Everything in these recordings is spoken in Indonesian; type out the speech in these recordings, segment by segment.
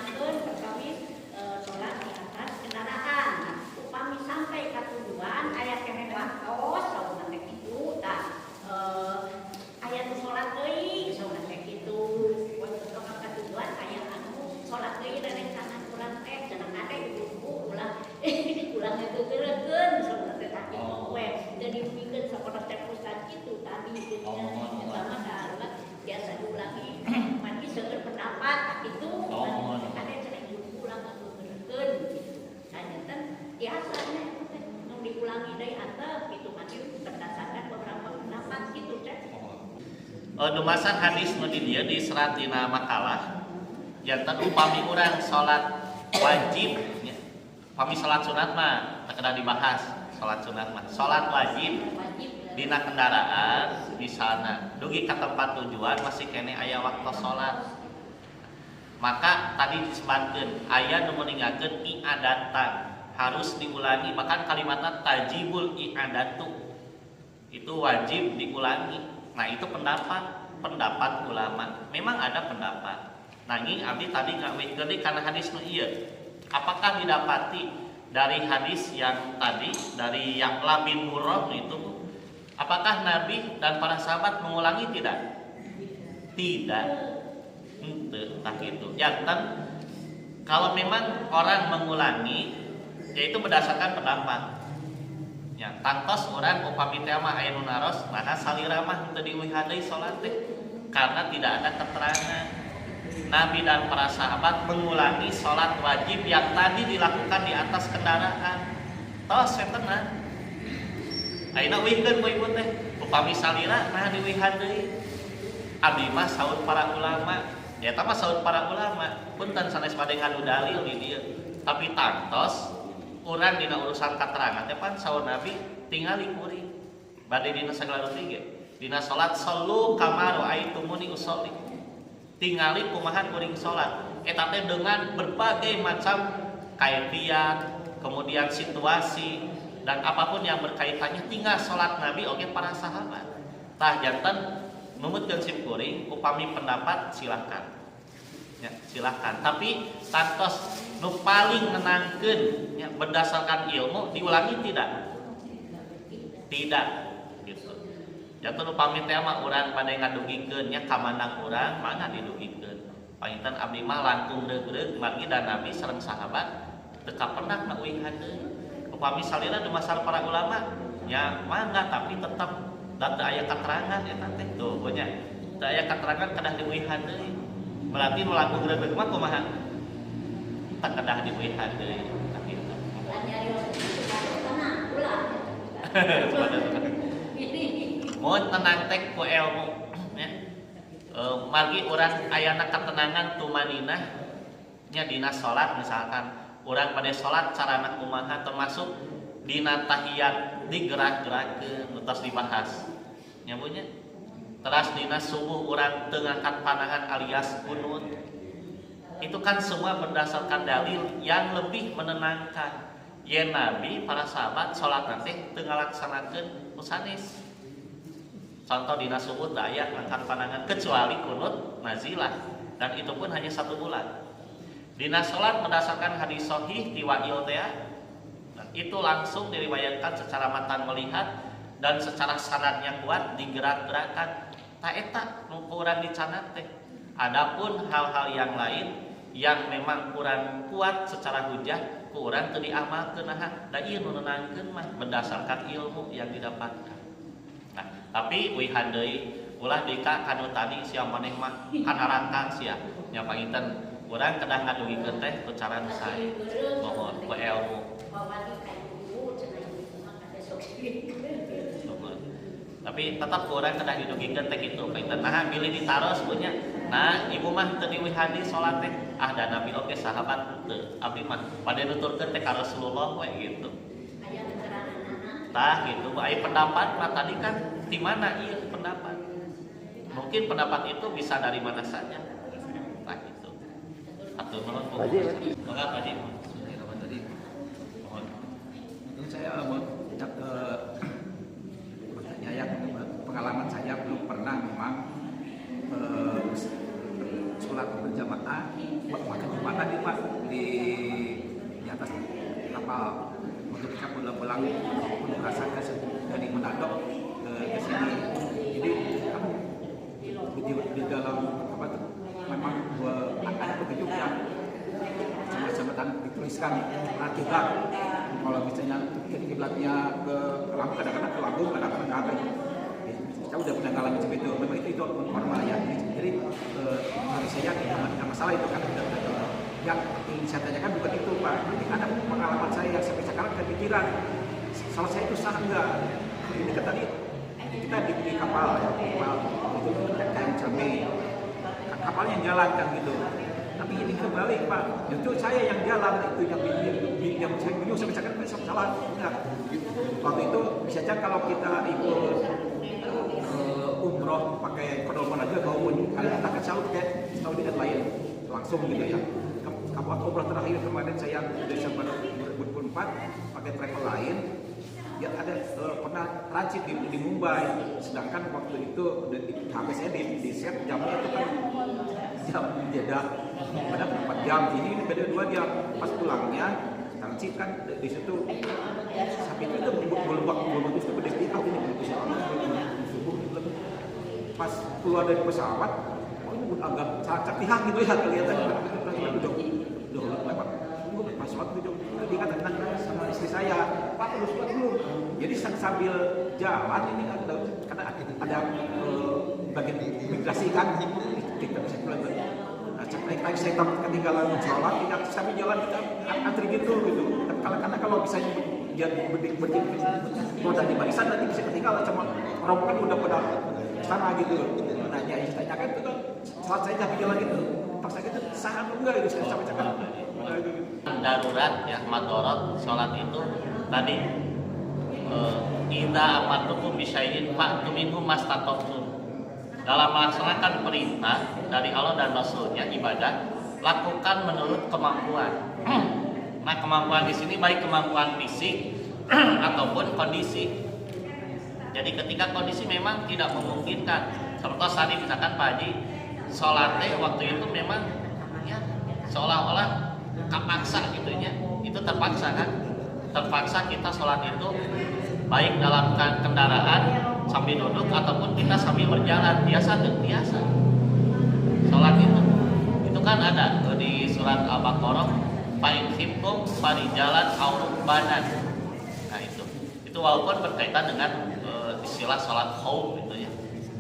ngulangakeun perkawis salat di atas kendaraan. Upami sampai ka tujuan aya keneh waktos sauna teh kitu tah aya nu salat deui sauna teh kitu. Waktu ka tujuan aya anu salat deui rerencangan urang teh cenah ade ibu-ibu ulah ulang ngeukeureukeun sauna teh tah kitu we. Jadi dipikeun sakola teh ustad kitu tadi geus pertama darurat biasa diulangi mandi seueur pendapat itu ada cenah ulang ngeukeureukeun sanyaten biasanya nu diulangi deui antep itu mah berdasarkan beberapa pendapat gitu teh. Dumasan hadis nu di dieu di serat dina makalah janten upami urang salat wajib nya. Upami salat sunat mah teu kedah dibahas salat sunat mah. Salat wajib dina kendaraan di sana dugi ka tempat tujuan masih kene aya waktu salat. Maka tadi disebutkeun aya nu meningakeun i'adatan harus diulangi, bahkan kalimatna tajibul i'adatu itu wajib diulangi. Nah itu pendapat ulama. Memang ada pendapat. Nanging abdi tadi ngawitkeun deui kana hadis nu ieu. Apakah didapati dari hadis yang tadi dari Ya'la bin Murrah itu, apakah Nabi dan para sahabat mengulangi tidak? Tidak. Nah itu. Jantan kalau memang orang mengulangi, yaitu berdasarkan pendapat. Ya, tangtos orang upami teh mah aya nu naros, maka salira mah teu diuih deui salat teh karena tidak ada keterangan. Nabi dan para sahabat mengulangi salat wajib yang tadi dilakukan di atas kendaraan. Tos setenang. Ayeuna uihkeun ku ibu teh, upami salira nah diuihan deui. Abdi mah saur para ulama, ya eta mah saur para ulama, punten sanes bade ngadu dalil di dieu. Tapi tangtos urang dina urusan katerangan teh pan saur Nabi tingali kuring. Bade dina sagala ruti ge. Dina salat sallu kama ra'aitumuni usolli. Tingali kumaha kuring salat. Eta teh dengan berbagai macam kaifiyat, kemudian situasi dan apapun yang berkaitannya tinggal salat Nabi oge para sahabat. Tah janten numutkeun sim kuring upami pendapat silakan. Ya, silakan. Tapi tantos nu paling nenangkeun ya, berdasarkan ilmu diulangi tidak? Tidak. Gitu. Janten upami teh mah urang bade ngadugikeun nya ka manang urang mangga didugikeun. Panginten abdi mah langkung reug-reug margi dan Nabi sareng sahabat teu kapernah ngeuihan deui. Upami salira dumasar para ulama ya mangga tapi tetep da teu aya katerangan eta teh. Tuh nya. Teu aya katerangan kedah diuihan deui. Berarti nu langkung reug-reug mah kumaha? Tak kedah diuihan deui. Tah kitu. Mun tenang teh ku ilmu ya. Margi urang ayana katenangan tumaninah nya dina salat misalkan urang pada salat carana kumaha termasuk dina tahiyat digerak-gerakkeun utas dibahas. Nya punya. Teras dina subuh urang teu ngangkat panangan alias kunut. Itu kan semua berdasarkan dalil yang lebih menenangkan. Yen Nabi para sahabat salat nanti teu ngalaksanakeun sanes. Contoh dina subuh teu aya ngangkat panangan kecuali kunut nazilah dan itu pun hanya 1 bulan. Dina salat berdasarkan hadis sahih ti Wa'il teh dan itu langsung diriwayatkan secara matan melihat dan secara sanadnya kuat digerak-gerakkan. Ta eta nu kurang dicanat teh. Adapun hal-hal yang lain yang memang kurang kuat secara hujah, kurang teu diamalkeun nah. Da ieu nu nenangkeun mah berdasarkan ilmu yang didapatkan. Nah, tapi uihan deui ulah dika kanu tadi sia maneh mah kana rangkang sia. Nya panginten urang kedah ngadugikeun teh ku cara nu sae. Mohon ku ilmu. Tapi tetap kurang kedah didugikeun teh kitu. Panginten nah bilih ditaros punya. Nah, ibu mah teu diuihan deui salat teh. Ah dan Nabi oge sahabat teu. Abdi mah bade nuturkeun teh ka Rasulullah we gitu. Tah gitu, aya pendapat mah tadi kan di mana ieu pendapat. Mungkin pendapat itu bisa dari mana saja. Tah gitu. Atur nuhun Bu. Monggo Pak Haji. Tadi mohon. Mungkin saya mau cak ke pengalaman saya belum pernah memang sholat sholat berjamaah makan Jumat tadi Pak di atas kapal waktu kita pulang merasa dari Manado ke sini. Jadi kan di dalam apa tuh memang ada petunjuk yang sama-sama dituliskan kiblat. Kalau misalnya kiblatnya ke Lampung, kadang-kadang ke Lampung, kadang-kadang ke atas. Saya udah pernah ngalamin seperti itu. Memang itu normal ya. Jadi bagi saya tidak masalah itu kan. Yang ingin saya tanyakan bukan itu Pak. Ini ada pengalaman saya yang sampai sekarang kepikiran. Salah saya itu sah enggak? Ini kan tadi kita di kapal ya, kapal itu KM Cabe. Kapalnya yang jalan kan gitu. Tapi ini kebalik Pak. Justru saya yang jalan itu yang saya bingung sampai sekarang salah enggak. Waktu itu misalnya kalau kita ikut umroh pakai pedoman aja maupun kali kita kan selalu pakai Saudi Airlines langsung gitu ya. Waktu umroh terakhir kemarin saya Desember 2024 pakai travel lain ya ada pernah transit di Mumbai, sedangkan waktu itu HP saya di set jamnya itu kan jam beda 4 jam, ini beda 2 jam. Pas pulangnya transit kan di situ sampai itu belum waktu itu beda di ini subuh itu pas keluar dari pesawat ini agak sangat pihak gitu ya kelihatan udah lewat pesawat itu dia tenang sama istri saya Pak terus belum jadi sambil jalan ini karena ada bagian migrasi kan kita bisa keluar cek saya ketinggalan sholat tidak sambil jalan kita antri gitu karena kalau misalnya dia berdiri roda di barisan nanti bisa ketinggalan sama rombongan udah pada sana gitu. Nanya yang saya tanyakan itu kan saat saya sambil jalan gitu pas saya gitu sah enggak itu saya sampai cakap darurat ya madorot sholat itu tadi idza amartukum bisyai'in fa'tu minhu mastata'tum. Dalam melaksanakan perintah dari Allah dan Rasulnya ibadah lakukan menurut kemampuan. Nah kemampuan di sini baik kemampuan fisik ataupun kondisi. Jadi ketika kondisi memang tidak memungkinkan, seperti tadi misalkan Pak Haji sholatnya waktu itu memang ya seolah-olah kapaksa gitunya, itu terpaksa kan, terpaksa kita sholat itu baik dalam kendaraan sambil duduk ataupun kita sambil berjalan biasa sholat itu kan ada di surat Al-Baqarah fa'in khiftum farijalan aw rukbanan. Nah itu walaupun berkaitan dengan istilah sholat khauf gitu ya,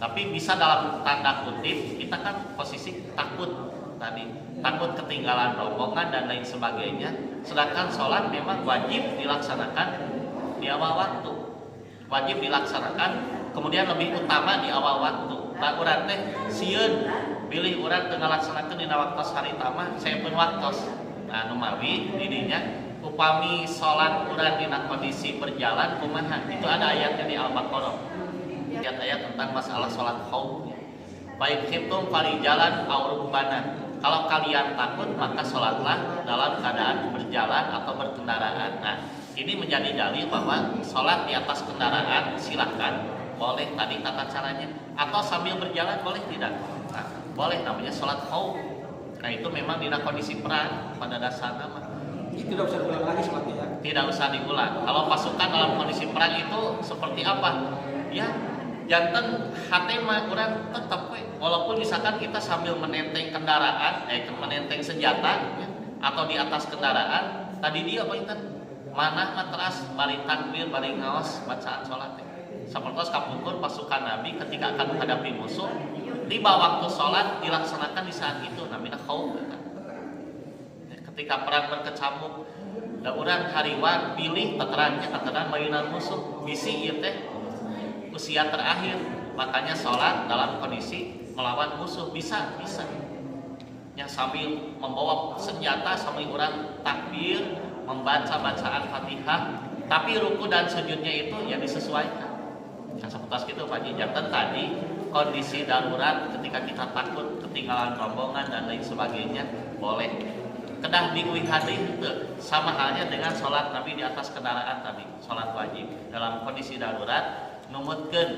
tapi bisa dalam tanda kutip kita kan posisi takut tadi, takut ketinggalan rombongan dan lain sebagainya. Sedangkan sholat memang wajib dilaksanakan di awal waktu, wajib dilaksanakan kemudian lebih utama di awal waktu. Nah urang teh sieun pilih urang teu ngalaksanakeun dina waktos haritama saya pun waktos. Nah numawi didinya upami sholat urang dina kondisi berjalan kumaha, itu ada ayatnya di Al-Baqarah, ayat tentang masalah sholat khauf. Baik khiftum farijalan aw rukbanan. Kalau kalian takut maka sholatlah dalam keadaan berjalan atau berkendaraan. Nah ini menjadi dalil bahwa sholat di atas kendaraan silahkan, boleh tadi tata caranya, atau sambil berjalan boleh tidak? Nah, boleh, namanya sholat khauf. Nah itu memang di kondisi perang pada dasarnya mah. Tidak usah diulang lagi sholatnya ya? Tidak usah diulang. Kalau pasukan dalam kondisi perang itu seperti apa? Ya janten hati mah kurang tetap walaupun misalkan kita sambil menenteng kendaraan, menenteng senjata ya, atau di atas kendaraan, tadi dia apa itu? Mana matras, bari takbir, bari ngaos bacaan sholat. Seperti kapungkur pasukan Nabi ketika akan menghadapi musuh, tiba waktu sholat dilaksanakan di saat itu, namanya khauf. Ketika perang berkecamuk, da urang hariwan pilih teterangnya keterangan mainan musuh, bisi ieu teh usia terakhir, makanya sholat dalam kondisi melawan musuh bisa yang sambil membawa senjata sambil orang takbir membaca bacaan Fatihah, tapi ruku dan sujudnya itu ya disesuaikan. Nah, seperti itu Pak Haji, jantan tadi kondisi darurat ketika kita takut ketinggalan rombongan dan lain sebagainya boleh. Kedah diuih hadis sama halnya dengan sholat Nabi di atas kendaraan tadi, sholat wajib dalam kondisi darurat. Numutkeun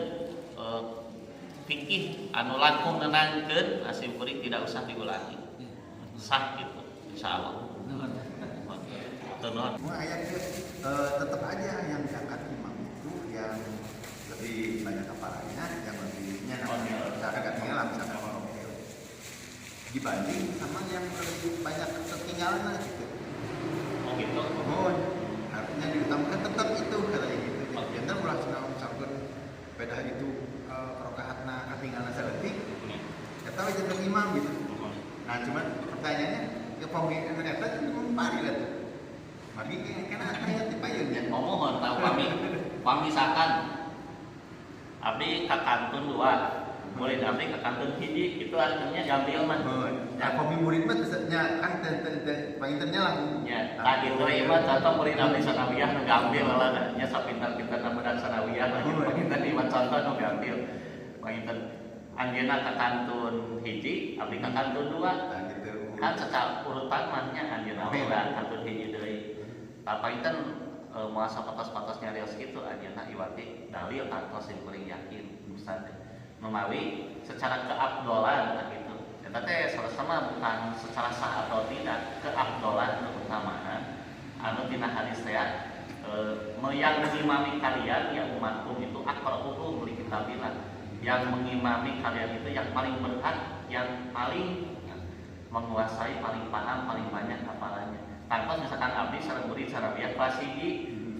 fikih anu langkung nenangkeun asim kuring tidak usah diulangi. sah gitu insyaallah. Nuhun. Semua ayat tetap aja yang diangkat imam itu yang lebih banyak kepalanya, yang lebihnya misalkan ketinggalan, misalkan oke, dibanding sama yang lebih banyak ketinggalan lah gitu. Oh gitu. Mohon artinya diutamakan tetap itu katanya gitu. Jangan ulah senang misalkan beda itu rokaatna ketinggalan saletik, kita jadi imam gitu. Nah cuman pertanyaannya ke pemimpin eta itu mempari lah. Mari kena ayat dipayun ya. Mohon tahu kami misalkan abdi ka kantun 2, murid abdi ka kantun 1, itu artinya gambil mah. Ya kopi murid mah tesnya kan pangintennya langsung. Ya, tadi itu mah contoh murid abdi sanawiyah nu gambil lah nya sapintar-pintarna budak sanawiyah lah panginten iman contoh nu gambil. Panginten anjeunna ka kantun 1, abdi ka kantun 2. Nah gitu. Kan secara urutan mah nya anjeunna udah kantun 1 deui. Tapi kan masa patos-patosnya rios gitu ajeuna iwati dalil kantos yang paling yakin Ustaz memawi secara keabdolan gitu. Eta teh sama bukan secara sah atau tidak, keabdolan keutamaan anu dina hadis teh yang mengimami kalian yang umatkum itu aqra'uhum li kitabillah. Yang mengimami kalian itu yang paling berhak, yang paling menguasai, paling paham, paling banyak hafalannya. Tanpa misalkan abdi sareng murid sarabiyah kelas 1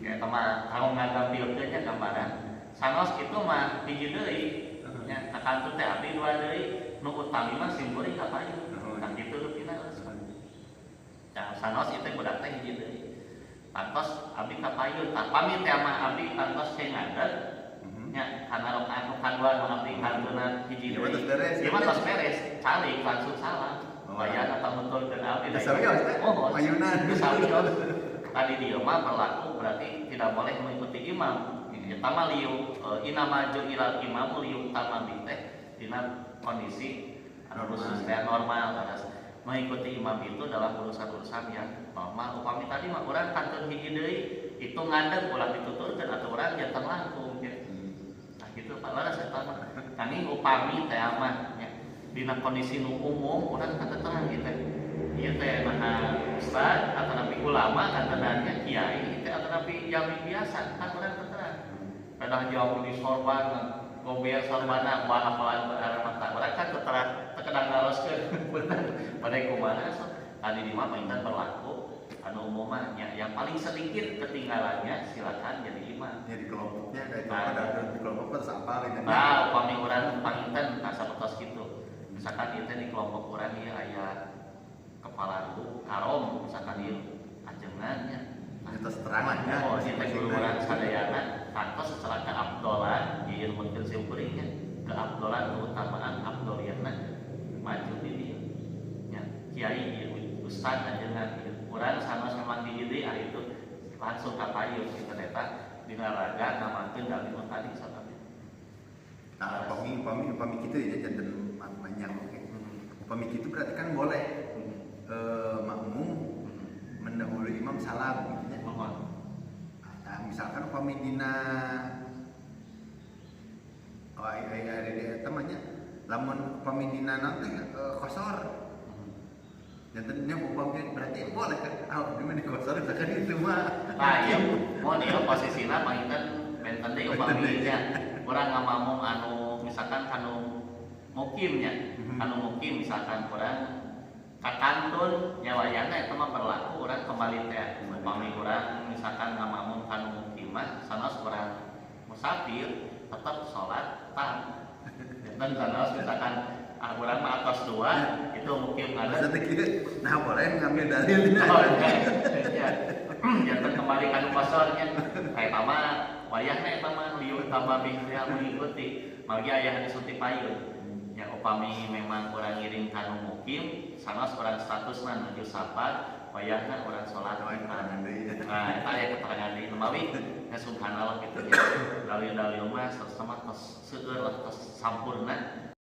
ya teman kalau ngagampilkeun nya gambaran sanos kitu mah hiji deui nya kakantun teh abdi 2 deui nu utami mah sim murid ka payu nah kitu rutina geus nah sanos itu budak teh hiji deui tantos abdi ka payu tah pamit teh mah abdi tantos teh ngadet nya kana rokaat kadua nu abdi kantuna hiji deui ieu mah tos beres calik langsung salah bayar atau betul dan abdi oh ayunan sawios tadi dia mah berlaku berarti tidak boleh mengikuti imam tama liu inama ju ilal imam liu tama teh dina kondisi anu khusus teh normal mengikuti imam itu dalam urusan-urusan yang normal upami tadi mah urang kantun hiji deui itu ngadeg ulah dituturkeun atuh urang janten langkung nah gitu Pak laras eta mah kami upami teh mah dina kondisi nu umum urang kateteran gitu ieu teh nah ustaz atau nabi ulama katenannya kiai teh atau nabi jami biasa kan urang kateteran kadang jauh di sorban gober sorbana bae hafalan berarah mata urang kan kateteran teu kadang ngaroskeun bener bade kumaha so tadi di mah painten berlaku anu umumnya yang paling sedikit ketinggalannya silakan jadi imam ya di kelompoknya ada di kelompok apa gitu nah upami urang painten sapertos kitu misalkan itu di kelompok orang ya ayat kepala karom misalkan dia ajengannya atas terangannya oh kita guru orang sadayana kantos secara keabdolan di ilmu filsafahnya keabdolan keutamaan abdoliyana maju di dia ya kiai ustaz ajengan orang sama memang di ide itu langsung kapayun kita eta dina raga namakeun dalil tadi sahabat nah pami kitu ya janten banyak upami itu berarti kan boleh makmum mendahului imam salam gitu ya. Nah, misalkan upami dina temannya lamun upami dina nanti kosor jantannya upami berarti boleh kan dimana kosor misalkan itu mah nah iya mau dia posisinya mainkan benten deh upaminya orang ngamamum anu misalkan anu mukimnya anu mukim misalkan orang kakantun nyawayana itu mah berlaku orang kembali teh upami orang misalkan ngamamun kanu mukimah sanos orang musafir tetap sholat tam dan sanos misalkan orang mah atas 2 itu mukim ada nah boleh ngambil dalil ya jangan kembali kanu kosornya kayak mama wayahna eta mah liu tambah bihria mengikuti magi aya disunti payun yang upami memang orang ngiring kanu mukim sanos orang statusna nuju safar wayahna orang salat nah eta aya keterangan deui memawi nya subhanallah kitu nya dalil-dalil mah sama tos seueur lah tos sampurna